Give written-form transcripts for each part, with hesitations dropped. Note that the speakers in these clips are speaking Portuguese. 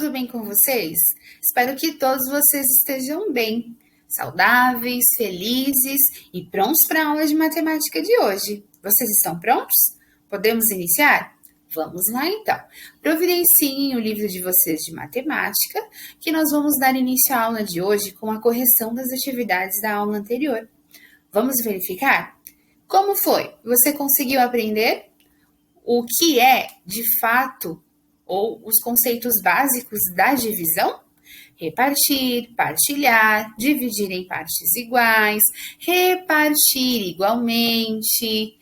Tudo bem com vocês? Espero que todos vocês estejam bem, saudáveis, felizes e prontos para a aula de matemática de hoje. Vocês estão prontos? Podemos iniciar? Vamos lá então. Providenciem o livro de vocês de matemática, que nós vamos dar início à aula de hoje com a correção das atividades da aula anterior. Vamos verificar? Como foi? Você conseguiu aprender o que é, de fato, ou os conceitos básicos da divisão? Repartir, partilhar, dividir em partes iguais, repartir igualmente.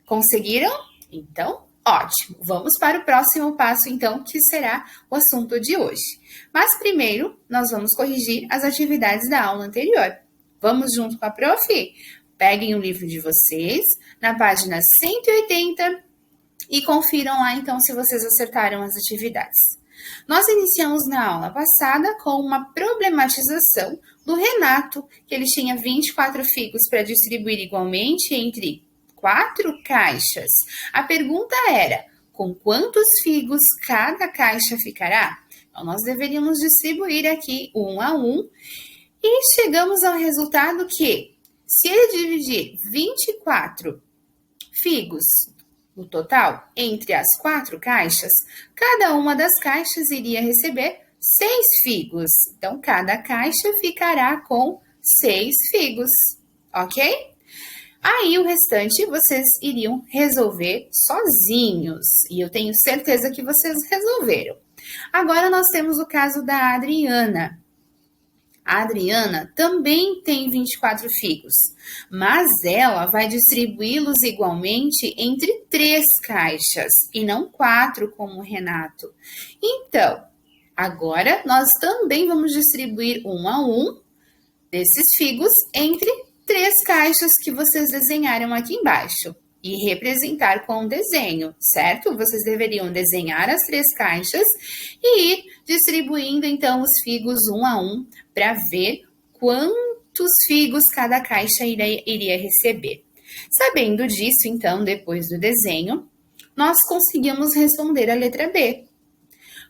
Conseguiram? Então, ótimo. Vamos para o próximo passo, então, que será o assunto de hoje. Mas primeiro, nós vamos corrigir as atividades da aula anterior. Vamos junto com a prof? Peguem o livro de vocês, na página 180, e confiram lá, então, se vocês acertaram as atividades. Nós iniciamos na aula passada com uma problematização do Renato, que ele tinha 24 figos para distribuir igualmente entre 4 caixas. A pergunta era, com quantos figos cada caixa ficará? Então, nós deveríamos distribuir aqui um a um, e chegamos ao resultado que, se ele dividir 24 figos no total, entre as 4 caixas, cada uma das caixas iria receber 6 figos. Então, cada caixa ficará com 6 figos, ok? Aí, o restante vocês iriam resolver sozinhos. E eu tenho certeza que vocês resolveram. Agora, nós temos o caso da Adriana. A Adriana também tem 24 figos, mas ela vai distribuí-los igualmente entre 3 caixas e não 4, como o Renato. Então, agora nós também vamos distribuir um a um desses figos entre 3 caixas que vocês desenharam aqui embaixo e representar com o desenho, certo? Vocês deveriam desenhar as 3 caixas e ir distribuindo, então, os figos um a um para ver quantos figos cada caixa iria receber. Sabendo disso, então, depois do desenho, nós conseguimos responder a letra B.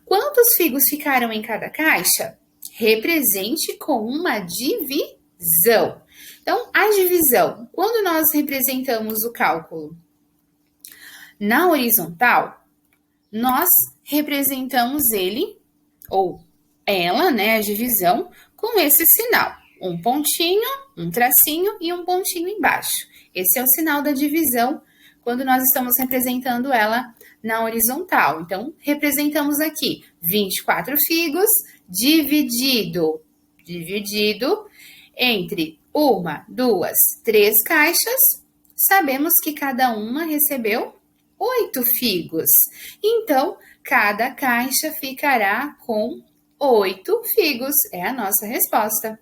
Quantos figos ficaram em cada caixa? Represente com uma divisão. Então, a divisão, quando nós representamos o cálculo na horizontal, nós representamos ele, ou ela, né, a divisão, com esse sinal. Um pontinho, um tracinho e um pontinho embaixo. Esse é o sinal da divisão quando nós estamos representando ela na horizontal. Então, representamos aqui 24 figos dividido entre 1, 2, 3 caixas. Sabemos que cada uma recebeu 8 figos. Então, cada caixa ficará com 8 figos. É a nossa resposta.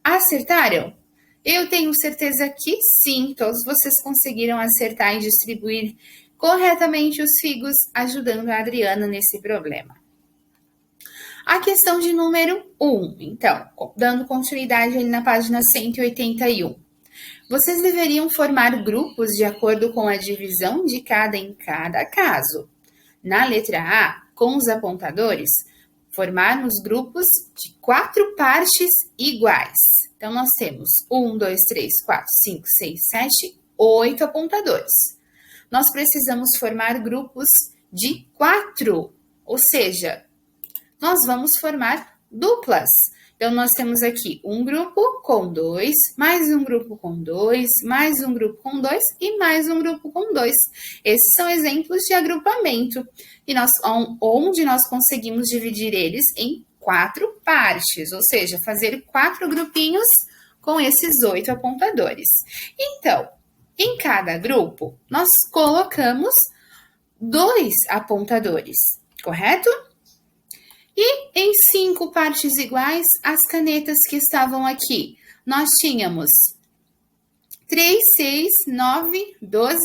Acertaram? Eu tenho certeza que sim, todos vocês conseguiram acertar e distribuir corretamente os figos, ajudando a Adriana nesse problema. A questão de número 1, então, dando continuidade ali na página 181. Vocês deveriam formar grupos de acordo com a divisão de em cada caso. Na letra A, com os apontadores, formarmos grupos de 4 partes iguais. Então, nós temos 1, 2, 3, 4, 5, 6, 7, 8 apontadores. Nós precisamos formar grupos de 4, ou seja, nós vamos formar duplas. Então, nós temos aqui um grupo com 2, mais um grupo com 2, mais um grupo com 2 e mais um grupo com 2. Esses são exemplos de agrupamento, e onde nós conseguimos dividir eles em 4 partes, ou seja, fazer 4 grupinhos com esses 8 apontadores. Então, em cada grupo, nós colocamos 2 apontadores, correto? E em 5 partes iguais, as canetas que estavam aqui, nós tínhamos 3, 6, 9, 12,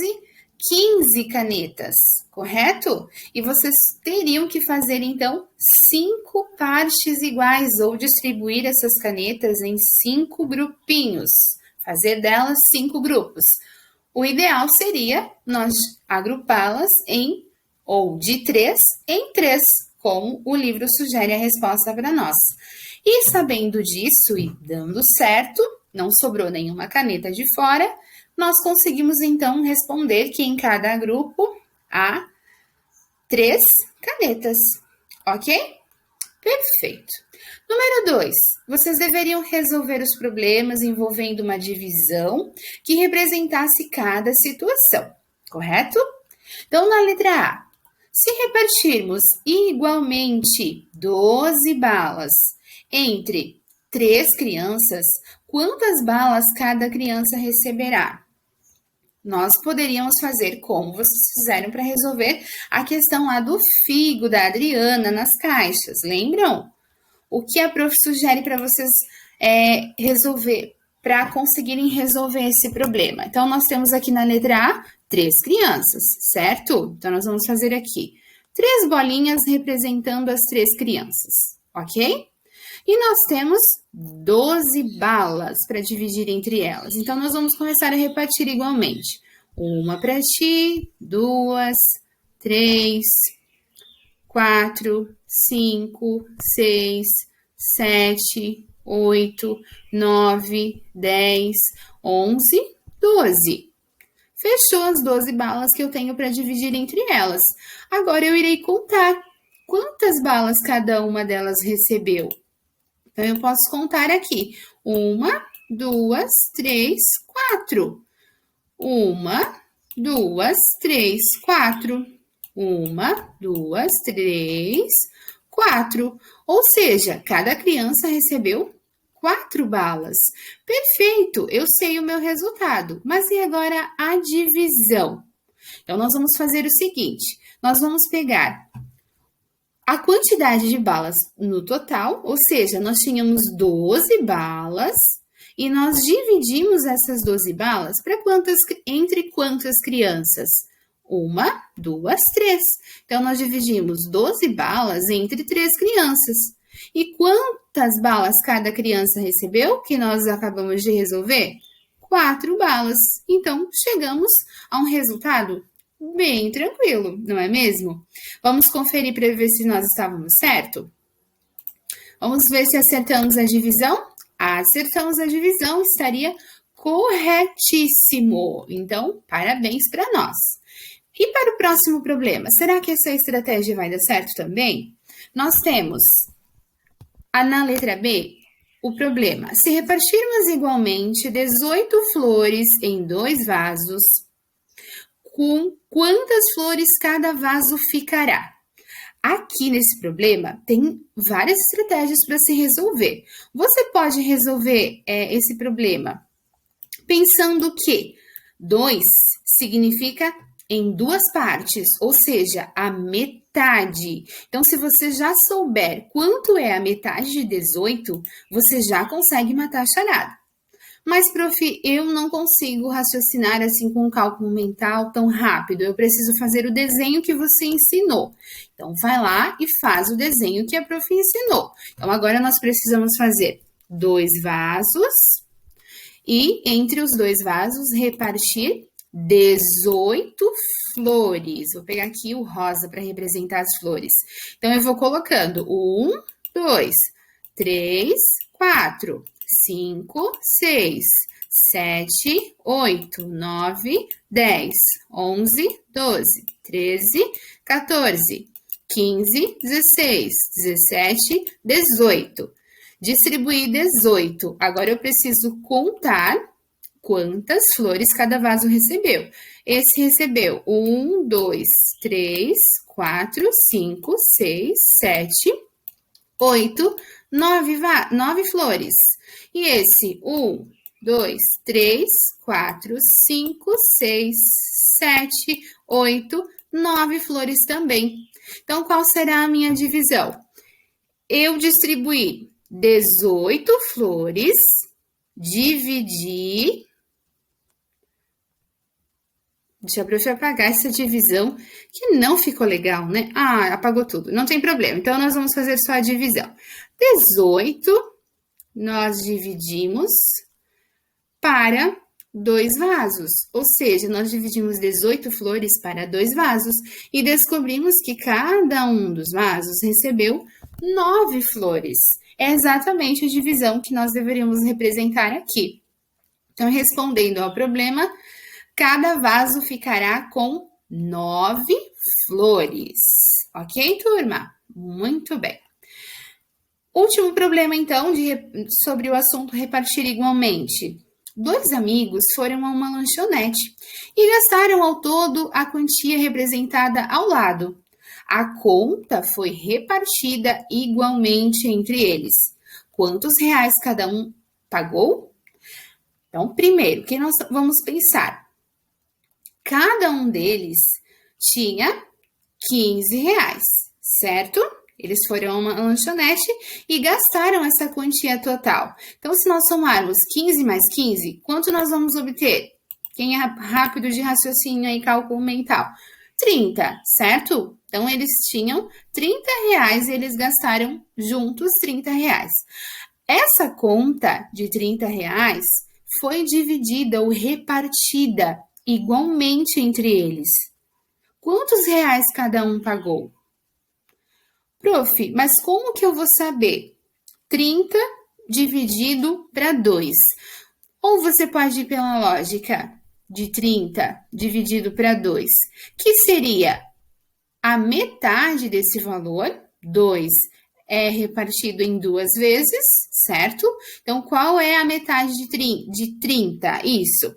15 canetas, correto? E vocês teriam que fazer, então, 5 partes iguais, ou distribuir essas canetas em 5 grupinhos, fazer delas 5 grupos. O ideal seria nós agrupá-las ou de 3 em 3, como o livro sugere a resposta para nós. E sabendo disso e dando certo, não sobrou nenhuma caneta de fora, nós conseguimos então responder que em cada grupo há 3 canetas, ok? Perfeito. Número 2, vocês deveriam resolver os problemas envolvendo uma divisão que representasse cada situação, correto? Então, na letra A, se repartirmos igualmente 12 balas entre 3 crianças, quantas balas cada criança receberá? Nós poderíamos fazer como vocês fizeram para resolver a questão lá do figo da Adriana nas caixas, lembram? O que a prof sugere para vocês resolver, para conseguirem resolver esse problema? Então, nós temos aqui na letra A 3 crianças, certo? Então, nós vamos fazer aqui 3 bolinhas representando as 3 crianças, ok? E nós temos 12 balas para dividir entre elas. Então, nós vamos começar a repartir igualmente. Uma para ti, 2, 3, 4, 5, 6, 7, 8, 9, 10, 11, 12. Fechou as 12 balas que eu tenho para dividir entre elas. Agora eu irei contar quantas balas cada uma delas recebeu. Então, eu posso contar aqui. 1, 2, 3, 4. 1, 2, 3, 4. 1, 2, 3, 4. Ou seja, cada criança recebeu 4 balas. Perfeito, eu sei o meu resultado. Mas e agora a divisão? Então, nós vamos fazer o seguinte. Nós vamos pegar a quantidade de balas no total, ou seja, nós tínhamos 12 balas e nós dividimos essas 12 balas para entre quantas crianças? 1, 2, 3. Então, nós dividimos 12 balas entre 3 crianças. E quantas balas cada criança recebeu, que nós acabamos de resolver? 4 balas. Então, chegamos a um resultado bem tranquilo, não é mesmo? Vamos conferir para ver se nós estávamos certo? Vamos ver se acertamos a divisão? Acertamos a divisão, estaria corretíssimo. Então, parabéns para nós. E para o próximo problema, será que essa estratégia vai dar certo também? Nós temos, na letra B, o problema. Se repartirmos igualmente 18 flores em 2 vasos, com quantas flores cada vaso ficará? Aqui nesse problema tem várias estratégias para se resolver. Você pode resolver esse problema pensando que 2 significa em 2 partes, ou seja, a metade. Então, se você já souber quanto é a metade de 18, você já consegue matar a charada. Mas, prof, eu não consigo raciocinar assim com um cálculo mental tão rápido. Eu preciso fazer o desenho que você ensinou. Então, vai lá e faz o desenho que a prof ensinou. Então, agora nós precisamos fazer 2 vasos e, entre os 2 vasos, repartir 18 flores. Vou pegar aqui o rosa para representar as flores. Então, eu vou colocando 1, 2, 3, 4... 5, 6, 7, 8, 9, 10, 11, 12, 13, 14, 15, 16, 17, 18. Distribuí 18. Agora eu preciso contar quantas flores cada vaso recebeu. Esse recebeu 1, 2, 3, 4, 5, 6, 7, 8, 9 flores. E esse 1, 2, 3, 4, 5, 6, 7, 8, 9 flores também. Então, qual será a minha divisão? Eu distribuí 18 flores, dividi. Deixa a prof apagar essa divisão, que não ficou legal, né? Apagou tudo. Não tem problema. Então, nós vamos fazer só a divisão. 18, nós dividimos para 2 vasos, ou seja, nós dividimos 18 flores para 2 vasos e descobrimos que cada um dos vasos recebeu 9 flores. É exatamente a divisão que nós deveríamos representar aqui. Então, respondendo ao problema, cada vaso ficará com 9 flores. Ok, turma? Muito bem. Último problema, então, sobre o assunto repartir igualmente. 2 amigos foram a uma lanchonete e gastaram ao todo a quantia representada ao lado. A conta foi repartida igualmente entre eles. Quantos reais cada um pagou? Então, primeiro, o que nós vamos pensar? Cada um deles tinha 15 reais, certo? Eles foram a uma lanchonete e gastaram essa quantia total. Então, se nós somarmos 15 mais 15, quanto nós vamos obter? Quem é rápido de raciocínio e cálculo mental? 30, certo? Então, eles tinham 30 reais e eles gastaram juntos 30 reais. Essa conta de 30 reais foi dividida ou repartida igualmente entre eles. Quantos reais cada um pagou? Prof, mas como que eu vou saber? 30 dividido para 2. Ou você pode ir pela lógica de 30 dividido para 2, que seria a metade desse valor, 2 é repartido em 2 vezes, certo? Então, qual é a metade de 30? Isso,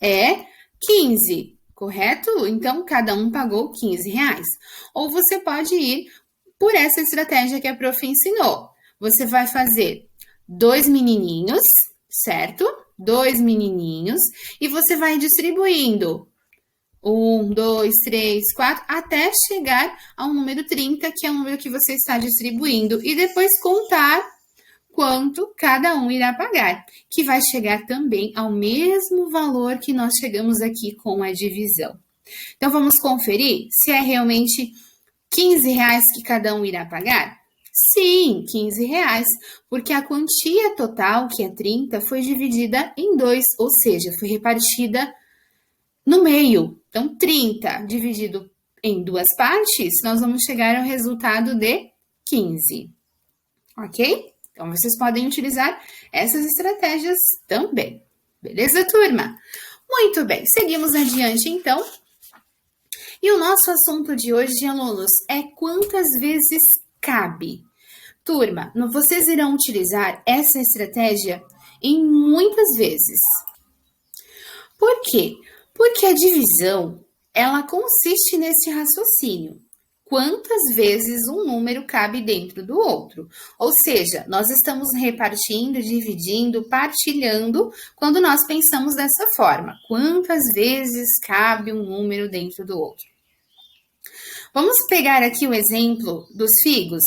é 15, correto? Então, cada um pagou 15 reais. Ou você pode ir por essa estratégia que a prof ensinou. Você vai fazer 2 menininhos, certo? 2 menininhos, e você vai distribuindo 1, 2, 3, 4, até chegar ao número 30, que é o número que você está distribuindo, e depois contar quanto cada um irá pagar, que vai chegar também ao mesmo valor que nós chegamos aqui com a divisão. Então, vamos conferir se é realmente 15 reais que cada um irá pagar? Sim, 15 reais, porque a quantia total, que é 30, foi dividida em 2, ou seja, foi repartida no meio. Então, 30 dividido em 2 partes, nós vamos chegar ao resultado de 15. Ok? Então, vocês podem utilizar essas estratégias também. Beleza, turma? Muito bem, seguimos adiante, então. E o nosso assunto de hoje, alunos, é quantas vezes cabe. Turma, vocês irão utilizar essa estratégia em muitas vezes. Por quê? Porque a divisão, ela consiste nesse raciocínio. Quantas vezes um número cabe dentro do outro? Ou seja, nós estamos repartindo, dividindo, partilhando quando nós pensamos dessa forma. Quantas vezes cabe um número dentro do outro? Vamos pegar aqui o exemplo dos figos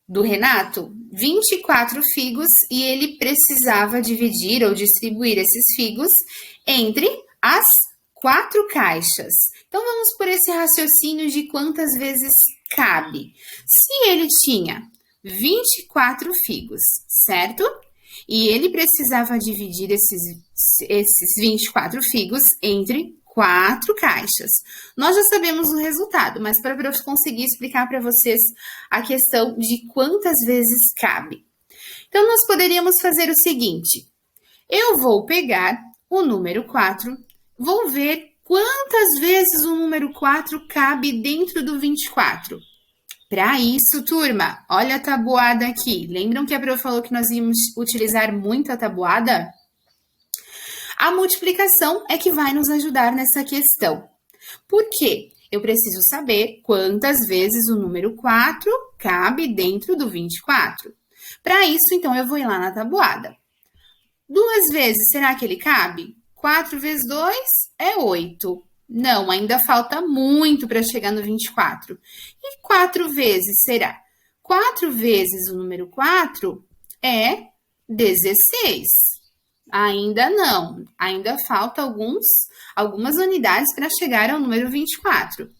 do Renato, 24 figos, e ele precisava dividir ou distribuir esses figos entre as 4 caixas. Então, vamos por esse raciocínio de quantas vezes cabe. Se ele tinha 24 figos, certo? E ele precisava dividir esses 24 figos entre 4 caixas. Nós já sabemos o resultado, mas para eu conseguir explicar para vocês a questão de quantas vezes cabe. Então, nós poderíamos fazer o seguinte. Eu vou pegar o número 4, vou ver quantas vezes o número 4 cabe dentro do 24. Para isso, turma, olha a tabuada aqui. Lembram que a prof falou que nós íamos utilizar muito a tabuada? A multiplicação é que vai nos ajudar nessa questão. Por quê? Eu preciso saber quantas vezes o número 4 cabe dentro do 24. Para isso, então, eu vou ir lá na tabuada. 2 vezes, será que ele cabe? 4 vezes 2 é 8. Não, ainda falta muito para chegar no 24. E 4 vezes será? 4 vezes o número 4 é 16. Ainda não, ainda falta algumas unidades para chegar ao número 24.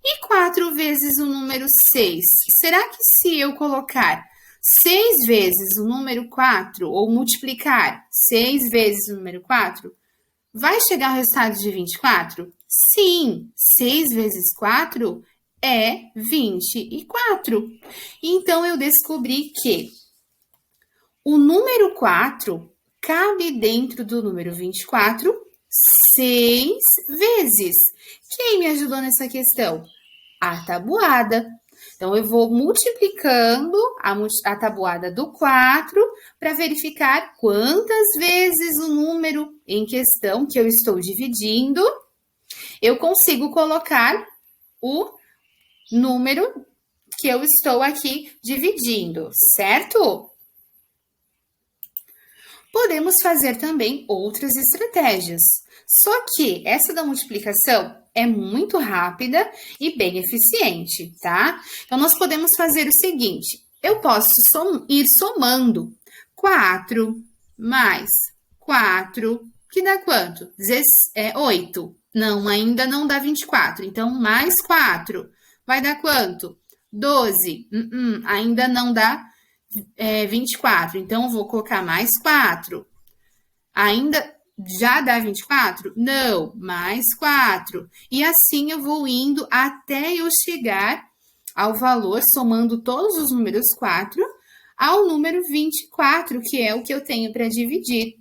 E 4 vezes o número 6? Será que se eu colocar 6 vezes o número 4, ou multiplicar 6 vezes o número 4, vai chegar ao resultado de 24? Sim, 6 vezes 4 é 24. Então, eu descobri que o número 4 cabe dentro do número 24 6 vezes. Quem me ajudou nessa questão? A tabuada. Então, eu vou multiplicando a tabuada do 4 para verificar quantas vezes o número em questão que eu estou dividindo, eu consigo colocar o número que eu estou aqui dividindo, certo? Podemos fazer também outras estratégias. Só que essa da multiplicação é muito rápida e bem eficiente, tá? Então, nós podemos fazer o seguinte. Eu posso ir somando 4 mais 4, que dá quanto? 8. Não, ainda não dá 24. Então, mais 4 vai dar quanto? 12. Ainda não dá 24. Então, eu vou colocar mais 4. Ainda já dá 24? Não, mais 4. E assim eu vou indo até eu chegar ao valor, somando todos os números 4, ao número 24, que é o que eu tenho para dividir.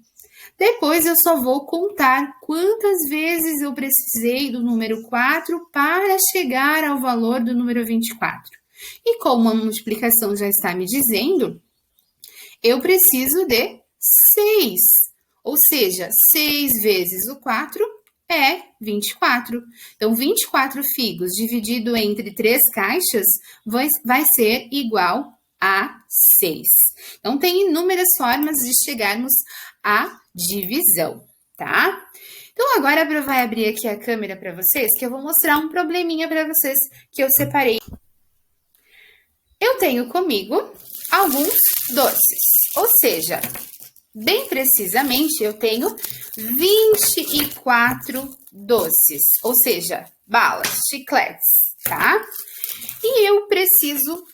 Depois eu só vou contar quantas vezes eu precisei do número 4 para chegar ao valor do número 24. E como a multiplicação já está me dizendo, eu preciso de 6. Ou seja, 6 vezes o 4 é 24. Então, 24 figos dividido entre 3 caixas vai ser igual a 6. Então, tem inúmeras formas de chegarmos à divisão, tá? Então, agora eu vou abrir aqui a câmera para vocês, que eu vou mostrar um probleminha para vocês que eu separei. Eu tenho comigo alguns doces, ou seja, bem precisamente, eu tenho 24 doces, ou seja, balas, chicletes, tá? E eu preciso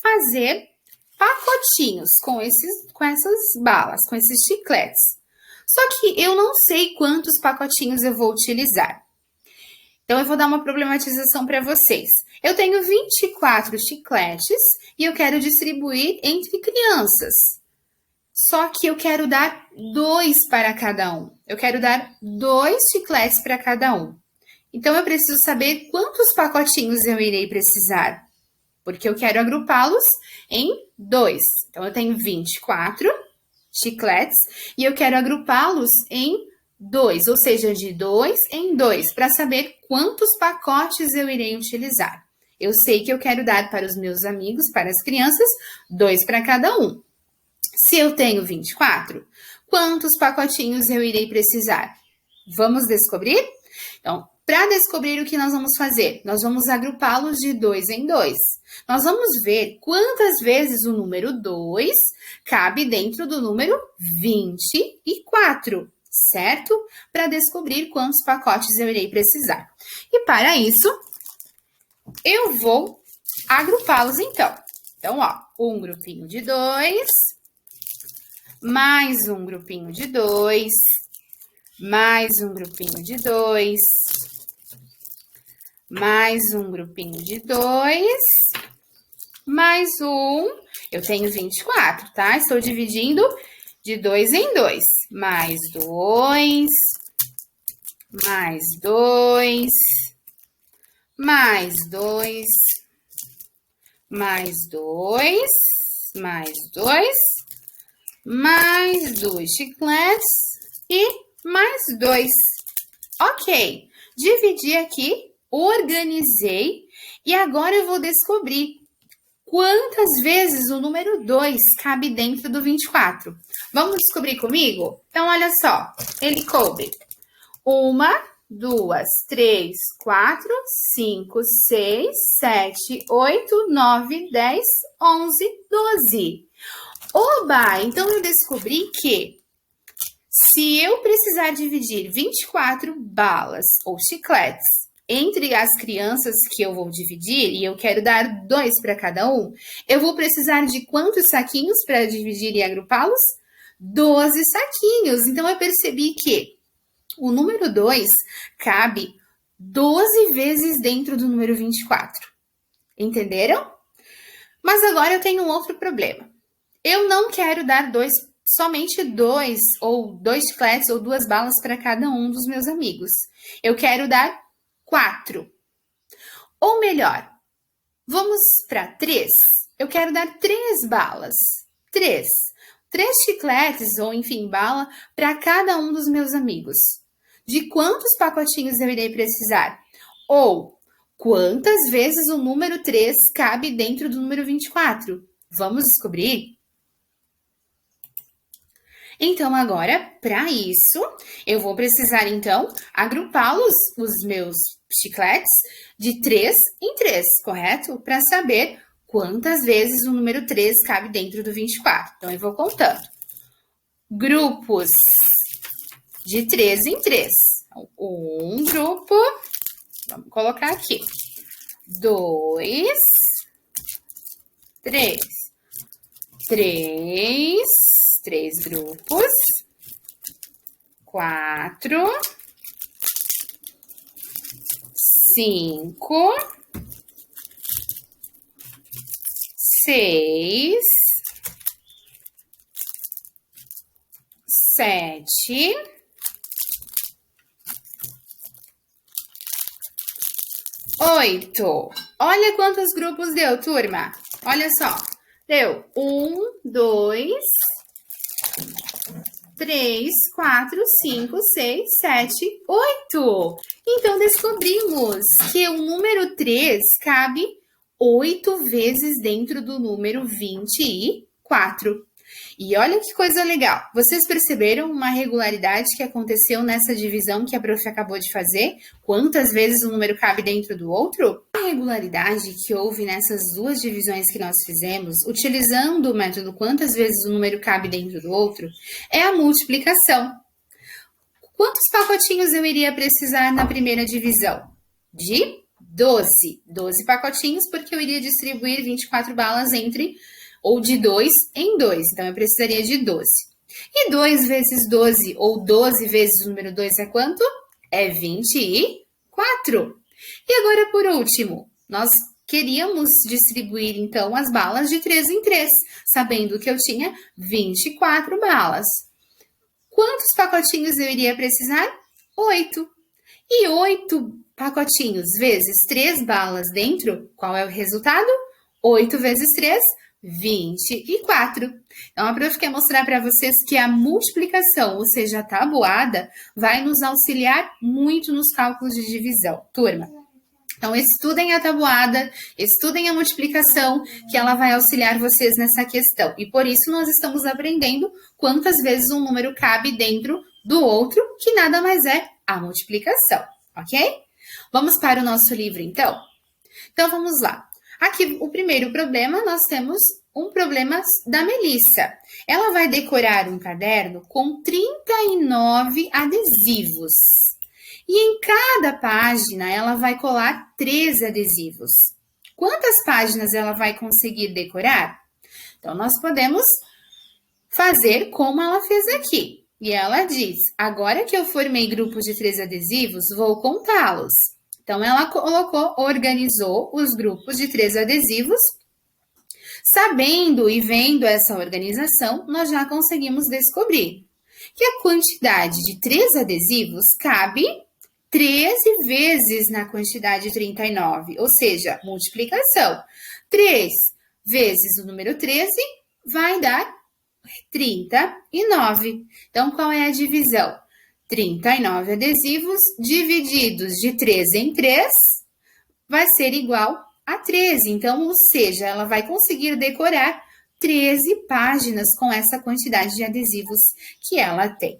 fazer pacotinhos com essas balas, com esses chicletes. Só que eu não sei quantos pacotinhos eu vou utilizar. Então, eu vou dar uma problematização para vocês. Eu tenho 24 chicletes e eu quero distribuir entre crianças. Só que eu quero dar 2 para cada um. Eu quero dar 2 chicletes para cada um. Então, eu preciso saber quantos pacotinhos eu irei precisar. Porque eu quero agrupá-los em 2. Então, eu tenho 24 chicletes e eu quero agrupá-los em 2, ou seja, de 2 em 2, para saber quantos pacotes eu irei utilizar. Eu sei que eu quero dar para os meus amigos, para as crianças, 2 para cada um. Se eu tenho 24, quantos pacotinhos eu irei precisar? Vamos descobrir? Então, para descobrir o que nós vamos fazer? Nós vamos agrupá-los de 2 em 2. Nós vamos ver quantas vezes o número 2 cabe dentro do número 24, certo? Para descobrir quantos pacotes eu irei precisar. E para isso, eu vou agrupá-los então. Então, ó, um grupinho de 2, mais um grupinho de 2, mais um grupinho de 2, mais um grupinho de 2, mais um. Eu tenho 24, tá? Estou dividindo de 2 em 2. Mais 2, mais 2, mais 2, mais 2, mais 2, mais 2 chicletes e mais 2. Ok, dividi aqui, organizei e agora eu vou descobrir quantas vezes o número 2 cabe dentro do 24. Vamos descobrir comigo? Então, olha só, ele coube 1, 2, 3, 4, 5, 6, 7, 8, 9, 10, 11, 12. Oba! Então, eu descobri que se eu precisar dividir 24 balas ou chicletes entre as crianças que eu vou dividir, e eu quero dar 2 para cada um, eu vou precisar de quantos saquinhos para dividir e agrupá-los? 12 saquinhos. Então, eu percebi que o número 2 cabe 12 vezes dentro do número 24. Entenderam? Mas agora eu tenho um outro problema. Eu não quero dar somente 2 ou 2 chicletes ou 2 balas para cada um dos meus amigos. Eu quero dar 4. Ou melhor, vamos para 3. Eu quero dar 3 balas. 3 chicletes ou, enfim, bala para cada um dos meus amigos. De quantos pacotinhos eu irei precisar? Ou quantas vezes o número 3 cabe dentro do número 24? Vamos descobrir? Então, agora, para isso, eu vou precisar, então, agrupá-los, os meus chicletes, de 3 em 3, correto? Para saber quantas vezes o número 3 cabe dentro do 24. Então, eu vou contando. Grupos de 3 em 3. Um grupo, vamos colocar aqui. 2, 3. 3 grupos. 4, 5, 6, 7, 8. Olha quantos grupos deu, turma. Olha só. Deu 1, 2, 3, 4, 5, 6, 7, 8. Então, descobrimos que o número 3 cabe 8 vezes dentro do número 24. E olha que coisa legal. Vocês perceberam uma regularidade que aconteceu nessa divisão que a prof acabou de fazer? Quantas vezes um número cabe dentro do outro? A regularidade que houve nessas duas divisões que nós fizemos, utilizando o método quantas vezes o número cabe dentro do outro, é a multiplicação. Quantos pacotinhos eu iria precisar na primeira divisão? De 12. 12 pacotinhos, porque eu iria distribuir 24 balas ou de 2 em 2. Então, eu precisaria de 12. E 2 vezes 12, ou 12 vezes o número 2 é quanto? É 24. E agora, por último, nós queríamos distribuir, então, as balas de 3 em 3, sabendo que eu tinha 24 balas. Quantos pacotinhos eu iria precisar? 8. E 8 pacotinhos vezes 3 balas dentro, qual é o resultado? 8 vezes 3, 24. Então, a prof quer mostrar para vocês que a multiplicação, ou seja, a tabuada, vai nos auxiliar muito nos cálculos de divisão. Turma, então estudem a tabuada, estudem a multiplicação, que ela vai auxiliar vocês nessa questão. E por isso nós estamos aprendendo quantas vezes um número cabe dentro do outro, que nada mais é a multiplicação, ok? Vamos para o nosso livro, então? Então, vamos lá. Aqui, o primeiro problema, nós temos um problema da Melissa. Ela vai decorar um caderno com 39 adesivos. E em cada página, ela vai colar 13 adesivos. Quantas páginas ela vai conseguir decorar? Então, nós podemos fazer como ela fez aqui. E ela diz, agora que eu formei grupos de 13 adesivos, vou contá-los. Então, ela organizou os grupos de 13 adesivos. Sabendo e vendo essa organização, nós já conseguimos descobrir que a quantidade de 13 adesivos cabe 13 vezes na quantidade 39, ou seja, multiplicação. 3 vezes o número 13 vai dar 39. Então, qual é a divisão? 39 adesivos divididos de 3 em 3 vai ser igual a 13. Então, ou seja, ela vai conseguir decorar 13 páginas com essa quantidade de adesivos que ela tem.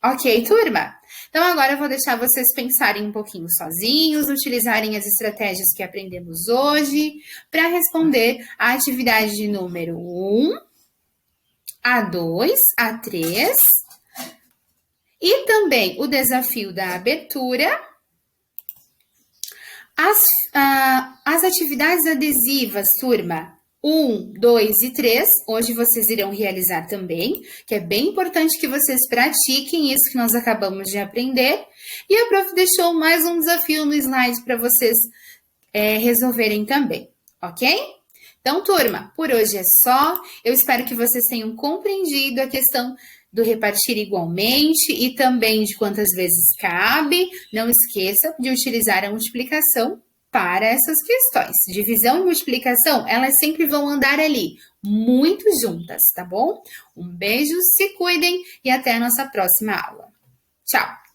Ok, turma? Então, agora eu vou deixar vocês pensarem um pouquinho sozinhos, utilizarem as estratégias que aprendemos hoje para responder a atividade de número 1, a 2, a 3 e também o desafio da abertura As atividades adesivas, turma 1, 2 e 3, hoje vocês irão realizar também, que é bem importante que vocês pratiquem isso que nós acabamos de aprender. E a prof deixou mais um desafio no slide para vocês resolverem também, ok? Então, turma, por hoje é só. Eu espero que vocês tenham compreendido a questão do repartir igualmente e também de quantas vezes cabe. Não esqueça de utilizar a multiplicação para essas questões. Divisão e multiplicação, elas sempre vão andar ali, muito juntas, tá bom? Um beijo, se cuidem e até a nossa próxima aula. Tchau!